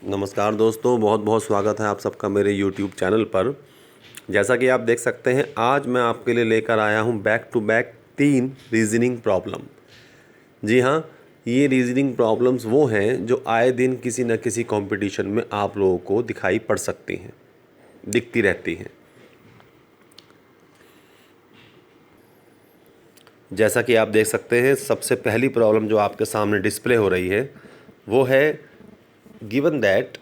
नमस्कार दोस्तों, बहुत बहुत स्वागत है आप सबका मेरे YouTube चैनल पर। जैसा कि आप देख सकते हैं, आज मैं आपके लिए लेकर आया हूं back to back 3 reasoning problem. जी हाँ, ये रीज़निंग प्रॉब्लम्स वो हैं जो आए दिन किसी न किसी कंपटीशन में आप लोगों को दिखाई पड़ सकती हैं, दिखती रहती हैं। जैसा कि आप देख सकते हैं, सबसे पहली प्रॉब्लम जो आपके सामने डिस्प्ले हो रही है वो है given that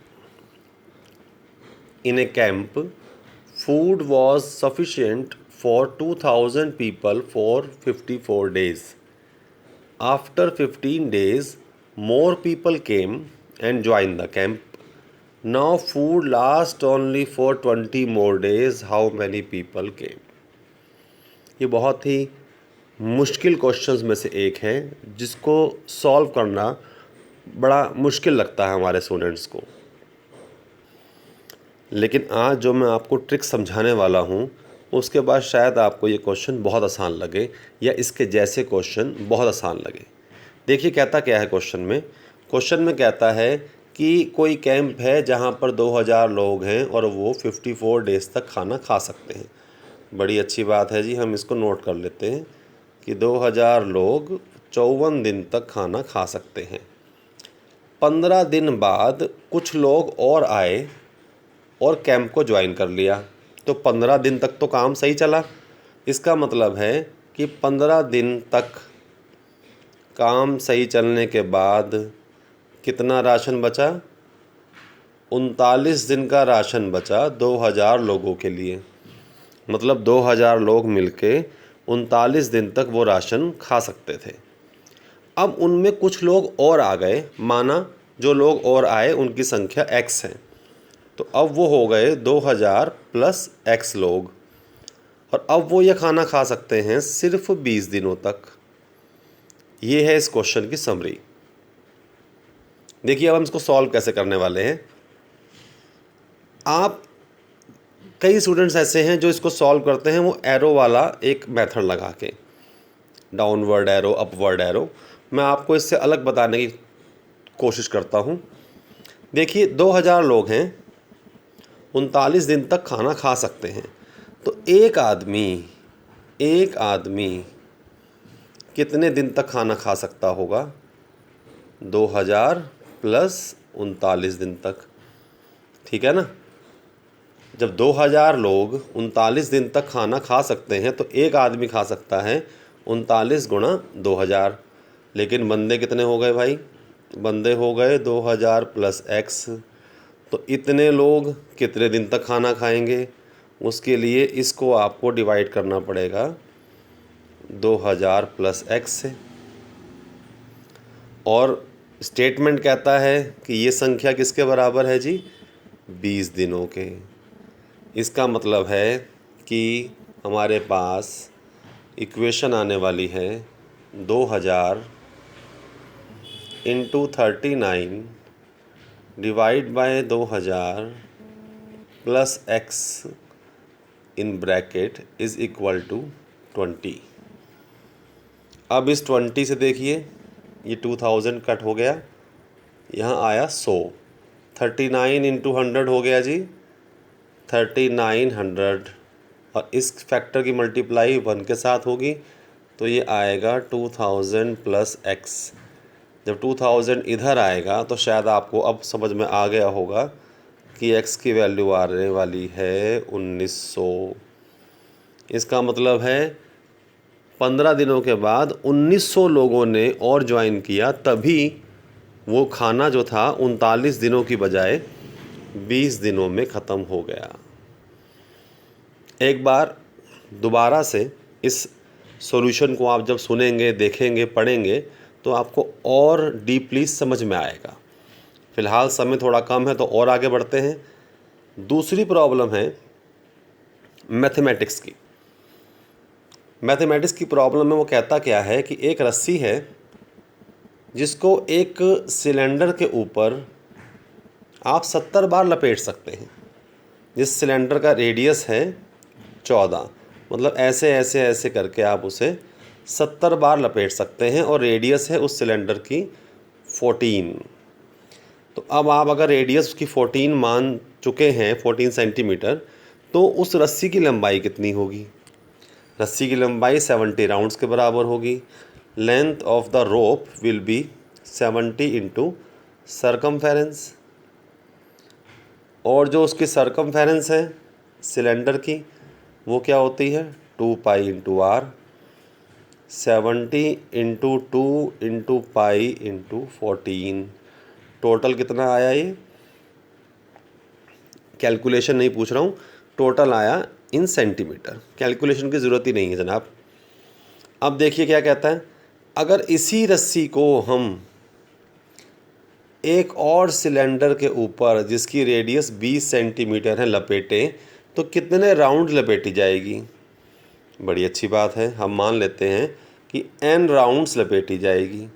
in a camp, food was sufficient for 2000 people for 54 days. After 15 days, more people came and joined the camp. Now food lasts only for 20 more days. How many people came? ये बहुत ही मुश्किल questions में से एक है जिसको solve करना बड़ा मुश्किल लगता है हमारे स्टूडेंट्स को। लेकिन आज जो मैं आपको ट्रिक समझाने वाला हूँ उसके बाद शायद आपको ये क्वेश्चन बहुत आसान लगे या इसके जैसे क्वेश्चन बहुत आसान लगे। देखिए कहता क्या है क्वेश्चन में कहता है कि कोई कैंप है जहाँ पर 2000 लोग हैं और वो 54 डेज़ तक खाना खा सकते हैं। बड़ी अच्छी बात है जी, हम इसको नोट कर लेते हैं कि 2000 लोग 54 दिन तक खाना खा सकते हैं। 15 दिन बाद कुछ लोग और आए और कैंप को ज्वाइन कर लिया, तो 15 दिन तक तो काम सही चला। इसका मतलब है कि 15 दिन तक काम सही चलने के बाद कितना राशन बचा? 39 दिन का राशन बचा 2000 लोगों के लिए। मतलब 2000 लोग मिलके 39 दिन तक वो राशन खा सकते थे। अब उनमें कुछ लोग और आ गए, माना जो लोग और आए उनकी संख्या x है, तो अब वो हो गए 2000 प्लस x लोग, और अब वो ये खाना खा सकते हैं सिर्फ 20 दिनों तक। ये है इस क्वेश्चन की समरी। देखिए अब हम इसको सॉल्व कैसे करने वाले हैं। आप कई स्टूडेंट्स ऐसे हैं जो इसको सॉल्व करते हैं वो एरो वाला एक मेथड लगा के, डाउनवर्ड एरो, अपवर्ड एरो। मैं आपको इससे अलग बताने की कोशिश करता हूँ। देखिए 2000 लोग हैं, 39 दिन तक खाना खा सकते हैं, तो एक आदमी कितने दिन तक खाना खा सकता होगा? 2000 प्लस 39 दिन तक, ठीक है ना। जब 2000 लोग 39 दिन तक खाना खा सकते हैं तो एक आदमी खा सकता है 39 गुणा 2000। लेकिन बंदे कितने हो गए भाई? बंदे हो गए 2000 प्लस x। तो इतने लोग कितने दिन तक खाना खाएंगे? उसके लिए इसको आपको डिवाइड करना पड़ेगा 2000 प्लस x से। और स्टेटमेंट कहता है कि ये संख्या किसके बराबर है जी? 20 दिनों के। इसका मतलब है कि हमारे पास इक्वेशन आने वाली है 2000 into 39 divide by 2000 plus x in bracket is equal to 20। अब इस 20 से देखिए ये 2000 कट हो गया, यहाँ आया 100। 39 इंटू 100 हो गया जी 3900, और इस फैक्टर की मल्टीप्लाई 1 के साथ होगी तो ये आएगा 2000 प्लस x। जब 2000 इधर आएगा तो शायद आपको अब समझ में आ गया होगा कि x की वैल्यू आने वाली है 1900। इसका मतलब है 15 दिनों के बाद 1900 लोगों ने और ज्वाइन किया, तभी वो खाना जो था 39 दिनों की बजाय 20 दिनों में ख़त्म हो गया। एक बार दोबारा से इस सॉल्यूशन को आप जब सुनेंगे, देखेंगे, पढ़ेंगे तो आपको और डीपली समझ में आएगा। फ़िलहाल समय थोड़ा कम है तो और आगे बढ़ते हैं। दूसरी प्रॉब्लम है मैथमेटिक्स की। मैथमेटिक्स की प्रॉब्लम में वो कहता क्या है कि एक रस्सी है जिसको एक सिलेंडर के ऊपर आप 70 बार लपेट सकते हैं। जिस सिलेंडर का रेडियस है 14, मतलब ऐसे ऐसे ऐसे करके आप उसे 70 बार लपेट सकते हैं, और रेडियस है उस सिलेंडर की 14। तो अब आप अगर रेडियस की 14 मान चुके हैं, 14 सेंटीमीटर, तो उस रस्सी की लंबाई कितनी होगी? रस्सी की लंबाई 70 राउंड्स के बराबर होगी। Length of the rope will be 70 into circumference, और जो उसकी सर्कमफेरेंस है सिलेंडर की वो क्या होती है? 2 pi into r. 70 into 2 into pi into 14, total कितना आया? ये कैलकुलेशन नहीं पूछ रहा हूँ, टोटल आया इन सेंटीमीटर। कैलकुलेशन की ज़रूरत ही नहीं है जनाब। अब देखिए क्या कहता है, अगर इसी रस्सी को हम एक और सिलेंडर के ऊपर जिसकी रेडियस 20 सेंटीमीटर है लपेटें तो कितने राउंड लपेटी जाएगी? बड़ी अच्छी बात है, हम मान लेते हैं कि n राउंड्स लपेटी जाएगी।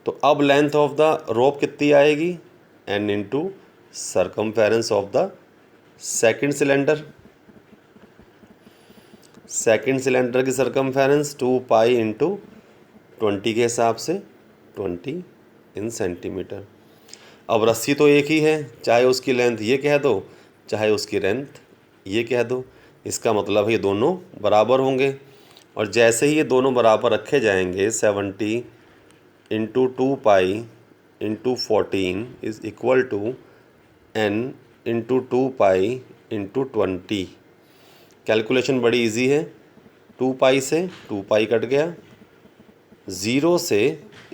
तो अब लेंथ ऑफ द रोप कितनी आएगी? n into circumference of the second cylinder. Second cylinder की सर्कमफेरेंस 2 पाई इंटू 20 के हिसाब से 20 इन सेंटीमीटर। अब रस्सी तो एक ही है, चाहे उसकी लेंथ ये कह दो चाहे उसकी लेंथ ये कह दो, इसका मतलब ये दोनों बराबर होंगे। और जैसे ही ये दोनों बराबर रखे जाएंगे 70 into 2 pi into 14 is equal to n into 2 pi into 20। Calculation बड़ी इजी है। 2 पाई से 2 पाई कट गया, 0 से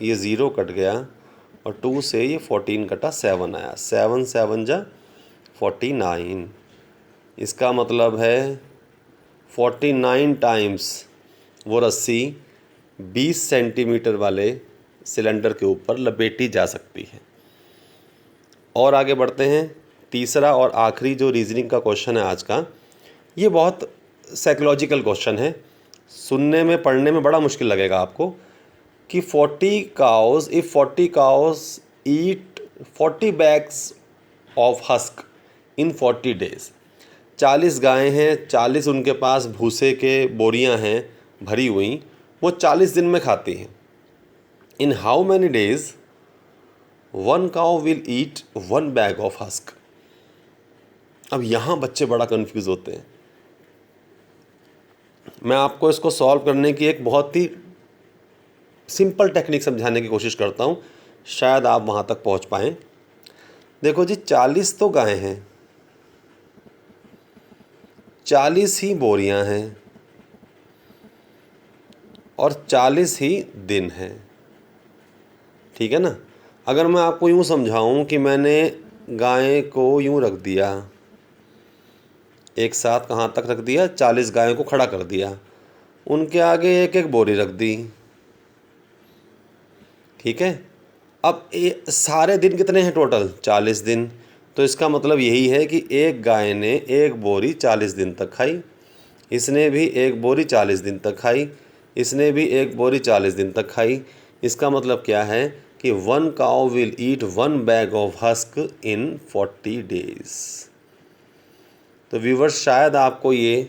ये 0 कट गया, और 2 से ये 14 कटा, 7 आया। 7 7 जा 49। इसका मतलब है 49 टाइम्स वो रस्सी 20 सेंटीमीटर वाले सिलेंडर के ऊपर लपेटी जा सकती है। और आगे बढ़ते हैं। तीसरा और आखिरी जो रीजनिंग का क्वेश्चन है आज का, ये बहुत साइकोलॉजिकल क्वेश्चन है, सुनने में पढ़ने में बड़ा मुश्किल लगेगा आपको, कि 40 cows if 40 cows eat 40 bags of husk in 40 days. 40 गायें हैं, 40 उनके पास भूसे के बोरियां हैं भरी हुई, वो 40 दिन में खाती हैं। In how many days 1 cow will eat 1 bag of husk. अब यहाँ बच्चे बड़ा कंफ्यूज होते हैं। मैं आपको इसको सॉल्व करने की एक बहुत ही सिंपल टेक्निक समझाने की कोशिश करता हूँ, शायद आप वहाँ तक पहुँच पाएँ। देखो जी, 40 तो गायें हैं, 40 ही बोरियां हैं, और 40 ही दिन हैं, ठीक है ना। अगर मैं आपको यूँ समझाऊँ कि मैंने गाय को यूँ रख दिया, एक साथ कहाँ तक रख दिया, 40 गायों को खड़ा कर दिया, उनके आगे एक एक बोरी रख दी, ठीक है। अब सारे दिन कितने हैं टोटल? 40 दिन। तो इसका मतलब यही है कि एक गाय ने एक बोरी 40 दिन तक खाई, इसने भी एक बोरी 40 दिन तक खाई, इसने भी एक बोरी 40 दिन तक खाई। इसका मतलब क्या है कि 1 cow will eat 1 bag of husk in 40 days. तो व्यूवर्स, शायद आपको ये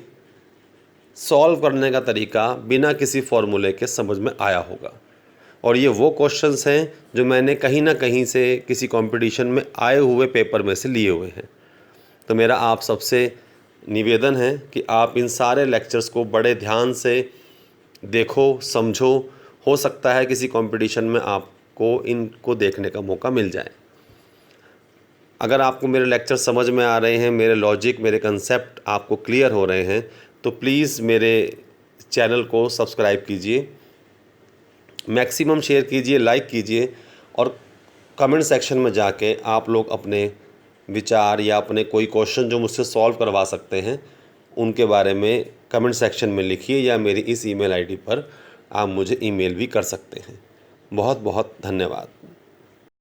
सॉल्व करने का तरीका बिना किसी फॉर्मूले के समझ में आया होगा। और ये वो क्वेश्चंस हैं जो मैंने कहीं ना कहीं से किसी कंपटीशन में आए हुए पेपर में से लिए हुए हैं। तो मेरा आप सबसे निवेदन है कि आप इन सारे लेक्चर्स को बड़े ध्यान से देखो, समझो। हो सकता है किसी कंपटीशन में आपको इनको देखने का मौका मिल जाए। अगर आपको मेरे लेक्चर समझ में आ रहे हैं, मेरे लॉजिक, मेरे कंसेप्ट आपको क्लियर हो रहे हैं, तो प्लीज़ मेरे चैनल को सब्सक्राइब कीजिए, मैक्सिमम शेयर कीजिए, लाइक कीजिए, और कमेंट सेक्शन में जाके आप लोग अपने विचार या अपने कोई क्वेश्चन जो मुझसे सॉल्व करवा सकते हैं उनके बारे में कमेंट सेक्शन में लिखिए, या मेरी इस ईमेल आईडी पर आप मुझे ईमेल भी कर सकते हैं। बहुत बहुत धन्यवाद।